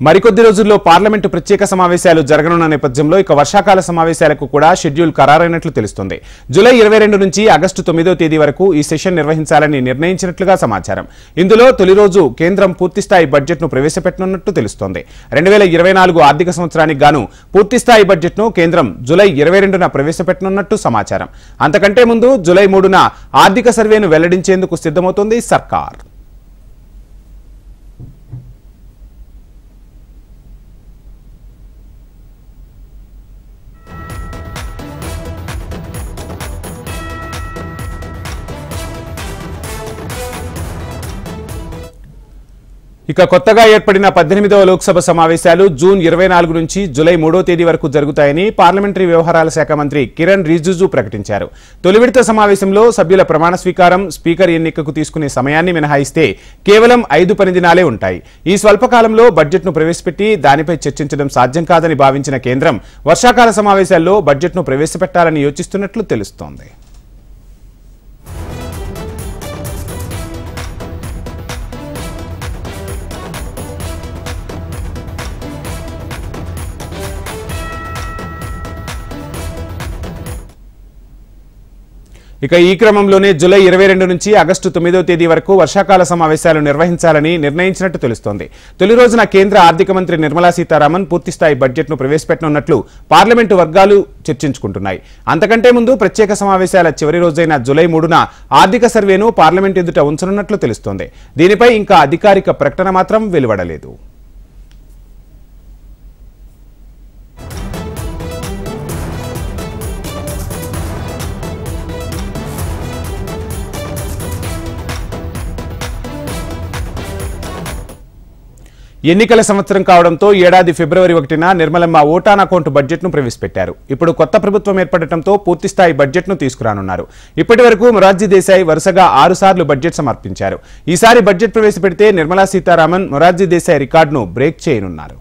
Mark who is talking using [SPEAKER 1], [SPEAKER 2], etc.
[SPEAKER 1] మరికొద్ది రోజుల్లో పార్లమెంటు ప్రత్యేక సమావేశాలు జరగనున్న నేపథ్యంలో ఇక వర్షాకాల సమావేశాలకు కూడా షెడ్యూల్ ఖరారైనట్లు తెలుస్తుంది. జూలై 22 నుంచి ఆగస్టు 9వ తేదీ వరకు ఈ సెషన్ నిర్వహించాలని నిర్ణయించినట్లుగా సమాచారం. ఇందులో తొలి రోజు కేంద్రం పూర్తిస్థాయి బడ్జెట్ను ప్రవేశపెట్టనున్నట్టు తెలుస్తోంది. 2024 ఆర్థిక సంవత్సరానికి గాను పూర్తిస్థాయి బడ్జెట్ను కేంద్రం జూలై 22న ప్రవేశపెట్టనున్నట్టు సమాచారం. అంతకంటే ముందు జూలై 3న ఆర్థిక సర్వేను వెల్లడించేందుకు సిద్ధమవుతోంది సర్కార్. ఇక కొత్తగా ఏర్పడిన 18వ లోక్సభ సమావేశాలు జూన్ 24 నుంచి జూలై 3వ తేదీ వరకు జరుగుతాయని పార్లమెంటరీ వ్యవహారాల శాఖ మంత్రి కిరణ్ రిజిజు ప్రకటించారు. తొలి విడత సమావేశంలో సభ్యుల ప్రమాణ స్వీకారం, స్పీకర్ ఎన్నికకు తీసుకునే సమయాన్ని మినహాయిస్తే కేవలం 5 పని దినాలే ఉంటాయి. ఈ స్వల్పకాలంలో బడ్జెట్ను ప్రవేశపెట్టి దానిపై చర్చించడం సాధ్యం కాదని భావించిన కేంద్రం వర్షాకాల సమావేశాల్లో బడ్జెట్ను ప్రవేశపెట్టాలని యోచిస్తున్నట్లు తెలుస్తోంది. ఇక ఈ క్రమంలోనే జూలై 22 నుంచి ఆగస్టు 9వ తేదీ వరకు వర్షాకాల సమావేశాలు నిర్వహించాలని నిర్ణయించినట్టు తెలుస్తోంది. తొలి రోజున కేంద్ర ఆర్థిక మంత్రి నిర్మలా సీతారామన్ పూర్తిస్థాయి బడ్జెట్ను ప్రవేశపెట్టనున్నట్లు పార్లమెంటు వర్గాలు చర్చించుకుంటున్నాయి. అంతకంటే ముందు ప్రత్యేక సమావేశాల చివరి రోజైన జూలై 3న ఆర్థిక సర్వేను పార్లమెంటు ఎదుట ఉంచనున్నట్లు తెలుస్తోంది. దీనిపై ఇంకా అధికారిక ప్రకటన మాత్రం వెలువడలేదు. ఎన్నికల సంవత్సరం కావడంతో ఏడాది ఫిబ్రవరి 1న నిర్మలమ్మ ఓటాన్ అకౌంట్ బడ్జెట్ను ప్రవేశపెట్టారు. ఇప్పుడు కొత్త ప్రభుత్వం ఏర్పడటంతో పూర్తిస్థాయి బడ్జెట్ను తీసుకురానున్నారు. ఇప్పటి వరకు మొరార్జీ దేశాయ్ వరుసగా 6 సార్లు బడ్జెట్ సమర్పించారు. ఈసారి బడ్జెట్ ప్రవేశపెడితే నిర్మలా సీతారామన్ మొరార్జీ దేశాయ్ రికార్డును బ్రేక్ చేయనున్నారు.